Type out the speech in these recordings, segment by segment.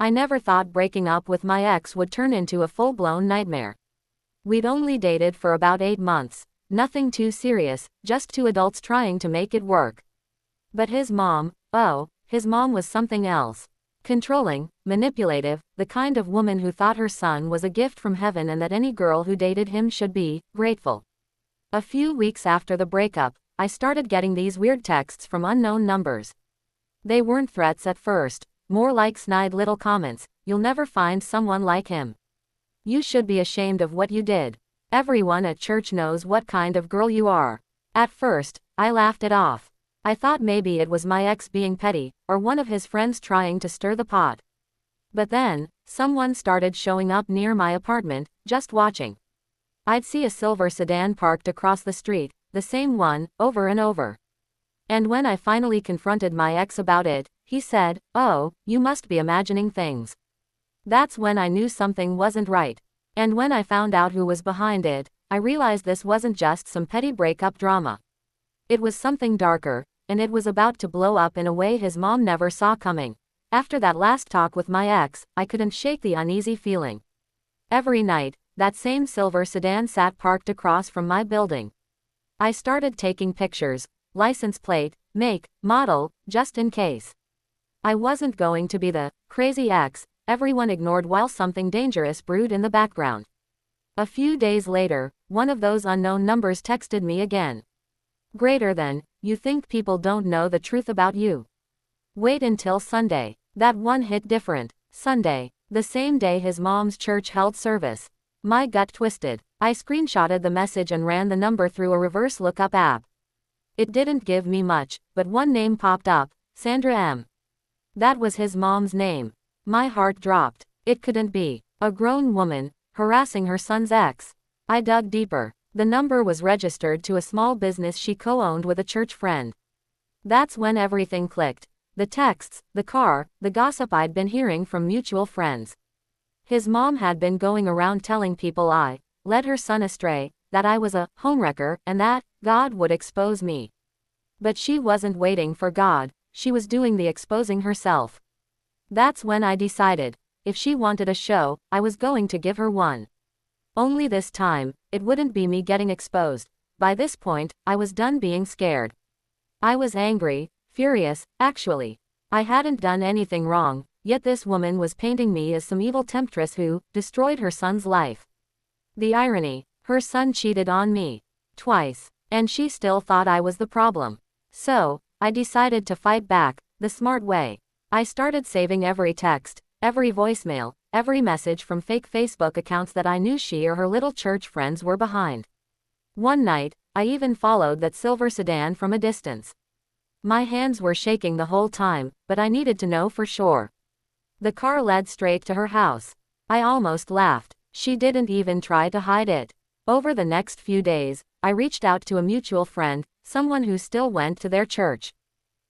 I never thought breaking up with my ex would turn into a full-blown nightmare. We'd only dated for about 8 months. Nothing too serious, just two adults trying to make it work. But his mom, oh, his mom was something else. Controlling, manipulative, the kind of woman who thought her son was a gift from heaven and that any girl who dated him should be grateful. A few weeks after the breakup, I started getting these weird texts from unknown numbers. They weren't threats at first, more like snide little comments. You'll never find someone like him. You should be ashamed of what you did. Everyone at church knows what kind of girl you are. At first, I laughed it off. I thought maybe it was my ex being petty, or one of his friends trying to stir the pot. But then, someone started showing up near my apartment, just watching. I'd see a silver sedan parked across the street, the same one, over and over. And when I finally confronted my ex about it, he said, "Oh, you must be imagining things." That's when I knew something wasn't right. And when I found out who was behind it, I realized this wasn't just some petty breakup drama. It was something darker, and it was about to blow up in a way his mom never saw coming. After that last talk with my ex, I couldn't shake the uneasy feeling. Every night, that same silver sedan sat parked across from my building. I started taking pictures, license plate, make, model, just in case. I wasn't going to be the crazy ex everyone ignored while something dangerous brewed in the background. A few days later, one of those unknown numbers texted me again. Greater than, you think people don't know the truth about you. Wait until Sunday. That one hit different. Sunday, the same day his mom's church held service. My gut twisted. I screenshotted the message and ran the number through a reverse lookup app. It didn't give me much, but one name popped up, Sandra M. That was his mom's name. My heart dropped. It couldn't be. A grown woman, harassing her son's ex. I dug deeper. The number was registered to a small business she co-owned with a church friend. That's when everything clicked. The texts, the car, the gossip I'd been hearing from mutual friends. His mom had been going around telling people I led her son astray, that I was a homewrecker, and that God would expose me. But she wasn't waiting for God, she was doing the exposing herself. That's when I decided, if she wanted a show, I was going to give her one. Only this time, it wouldn't be me getting exposed. By this point, I was done being scared. I was angry, furious, actually. I hadn't done anything wrong, yet this woman was painting me as some evil temptress who destroyed her son's life. The irony, her son cheated on me. Twice. And she still thought I was the problem. So, I decided to fight back, the smart way. I started saving every text, every voicemail, every message from fake Facebook accounts that I knew she or her little church friends were behind. One night, I even followed that silver sedan from a distance. My hands were shaking the whole time, but I needed to know for sure. The car led straight to her house. I almost laughed. She didn't even try to hide it. Over the next few days, I reached out to a mutual friend, someone who still went to their church.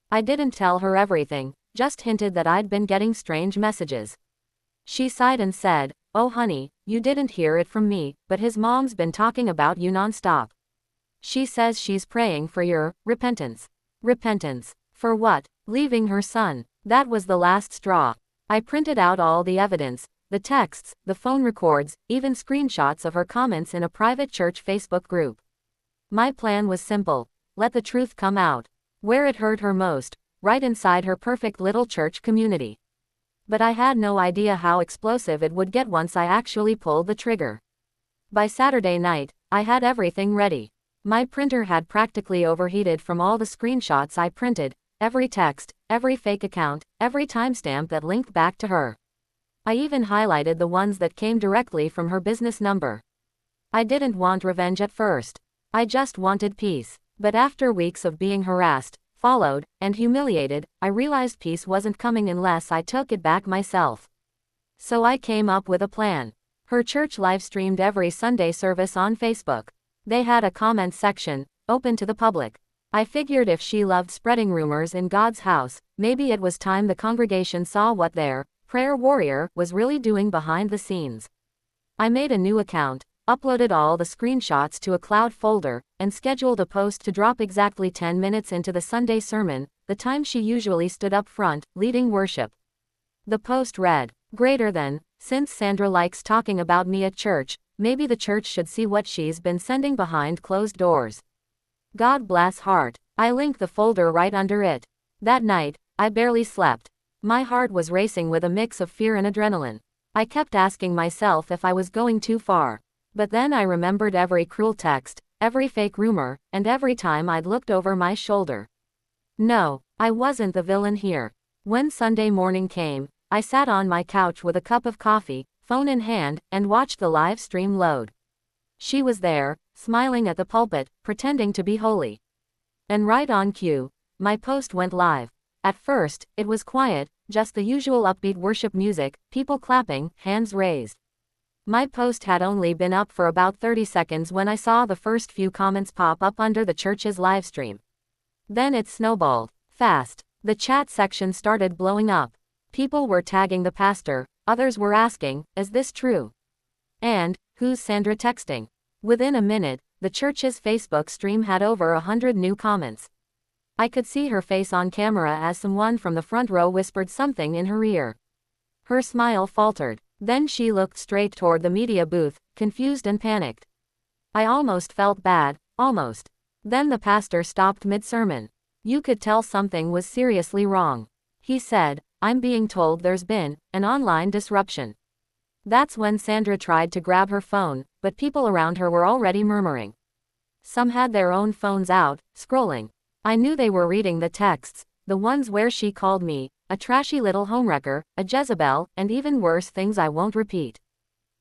I didn't tell her everything, just hinted that I'd been getting strange messages. She sighed and said, "Oh honey, you didn't hear it from me, but his mom's been talking about you nonstop. She says she's praying for your repentance." Repentance. For what? Leaving her son. That was the last straw. I printed out all the evidence, the texts, the phone records, even screenshots of her comments in a private church Facebook group. My plan was simple. Let the truth come out. Where it hurt her most, right inside her perfect little church community. But I had no idea how explosive it would get once I actually pulled the trigger. By Saturday night, I had everything ready. My printer had practically overheated from all the screenshots I printed, every text, every fake account, every timestamp that linked back to her. I even highlighted the ones that came directly from her business number. I didn't want revenge at first. I just wanted peace. But after weeks of being harassed, followed, and humiliated, I realized peace wasn't coming unless I took it back myself. So I came up with a plan. Her church live-streamed every Sunday service on Facebook. They had a comment section, open to the public. I figured if she loved spreading rumors in God's house, maybe it was time the congregation saw what their prayer warrior was really doing behind the scenes. I made a new account, uploaded all the screenshots to a cloud folder, and scheduled a post to drop exactly 10 minutes into the Sunday sermon, the time she usually stood up front, leading worship. The post read, Greater than, since Sandra likes talking about me at church, maybe the church should see what she's been sending behind closed doors. God bless heart. I linked the folder right under it. That night, I barely slept. My heart was racing with a mix of fear and adrenaline. I kept asking myself if I was going too far. But then I remembered every cruel text, every fake rumor, and every time I'd looked over my shoulder. No, I wasn't the villain here. When Sunday morning came, I sat on my couch with a cup of coffee, phone in hand, and watched the live stream load. She was there, smiling at the pulpit, pretending to be holy. And right on cue, my post went live. At first, it was quiet, just the usual upbeat worship music, people clapping, hands raised. My post had only been up for about 30 seconds when I saw the first few comments pop up under the church's livestream. Then it snowballed. Fast. The chat section started blowing up. People were tagging the pastor, others were asking, is this true? And, who's Sandra texting? Within a minute, the church's Facebook stream had over 100 new comments. I could see her face on camera as someone from the front row whispered something in her ear. Her smile faltered. Then she looked straight toward the media booth, confused and panicked. I almost felt bad, almost. Then the pastor stopped mid-sermon. You could tell something was seriously wrong. He said, I'm being told there's been an online disruption. That's when Sandra tried to grab her phone, but people around her were already murmuring. Some had their own phones out, scrolling. I knew they were reading the texts, the ones where she called me a trashy little homewrecker, a Jezebel, and even worse things I won't repeat.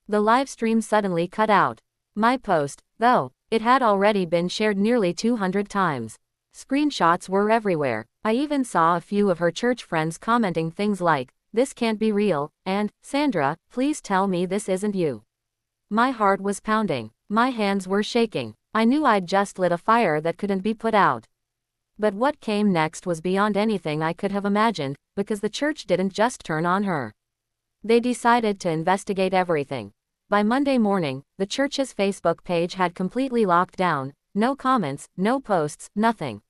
The live stream suddenly cut out. My post, though, it had already been shared nearly 200 times. Screenshots were everywhere. I even saw a few of her church friends commenting things like, this can't be real, and, Sandra, please tell me this isn't you. My heart was pounding. My hands were shaking. I knew I'd just lit a fire that couldn't be put out. But what came next was beyond anything I could have imagined, because the church didn't just turn on her. They decided to investigate everything. By Monday morning, the church's Facebook page had completely locked down, no comments, no posts, nothing.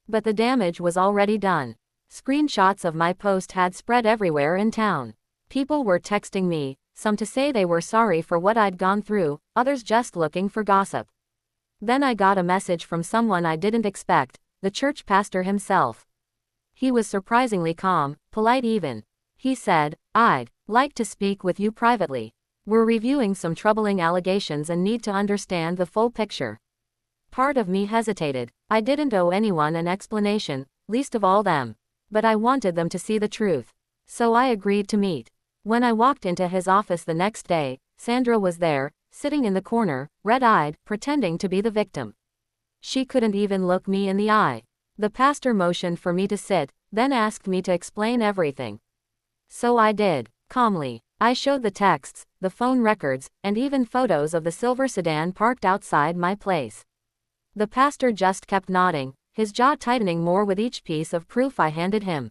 But the damage was already done. Screenshots of my post had spread everywhere in town. People were texting me, some to say they were sorry for what I'd gone through, others just looking for gossip. Then I got a message from someone I didn't expect, the church pastor himself. He was surprisingly calm, polite even. He said, I'd like to speak with you privately. We're reviewing some troubling allegations and need to understand the full picture. Part of me hesitated. I didn't owe anyone an explanation, least of all them. But I wanted them to see the truth. So I agreed to meet. When I walked into his office the next day, Sandra was there, sitting in the corner, red-eyed, pretending to be the victim. She couldn't even look me in the eye. The pastor motioned for me to sit, then asked me to explain everything. So I did, calmly. I showed the texts, the phone records, and even photos of the silver sedan parked outside my place. The pastor just kept nodding, his jaw tightening more with each piece of proof I handed him.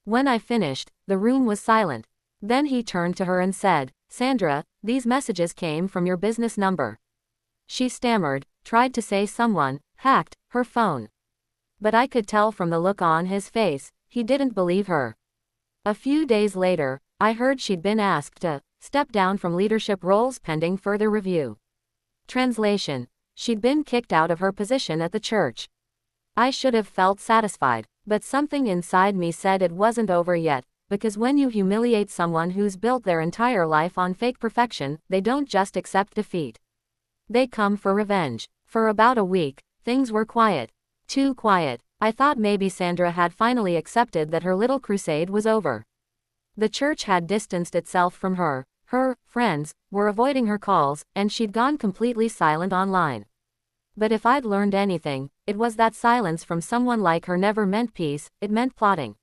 When I finished, the room was silent. Then he turned to her and said, Sandra, these messages came from your business number. She stammered, tried to say someone hacked her phone. But I could tell from the look on his face, he didn't believe her. A few days later, I heard she'd been asked to step down from leadership roles pending further review. Translation: she'd been kicked out of her position at the church. I should have felt satisfied, but something inside me said it wasn't over yet, because when you humiliate someone who's built their entire life on fake perfection, they don't just accept defeat. They come for revenge. For about a week, things were quiet. Too quiet. I thought maybe Sandra had finally accepted that her little crusade was over. The church had distanced itself from her, her friends were avoiding her calls, and she'd gone completely silent online. But if I'd learned anything, it was that silence from someone like her never meant peace, it meant plotting.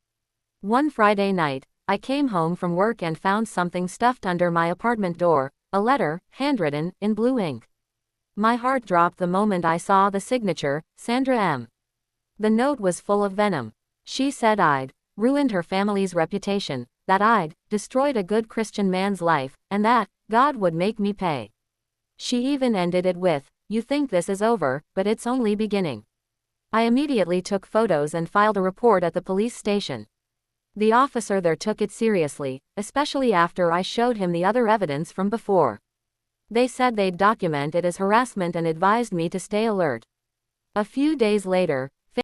One Friday night, I came home from work and found something stuffed under my apartment door, a letter, handwritten, in blue ink. My heart dropped the moment I saw the signature, Sandra M. The note was full of venom. She said I'd ruined her family's reputation, that I'd destroyed a good Christian man's life, and that God would make me pay. She even ended it with, "You think this is over, but it's only beginning." I immediately took photos and filed a report at the police station. The officer there took it seriously, especially after I showed him the other evidence from before. They said they'd document it as harassment and advised me to stay alert. A few days later,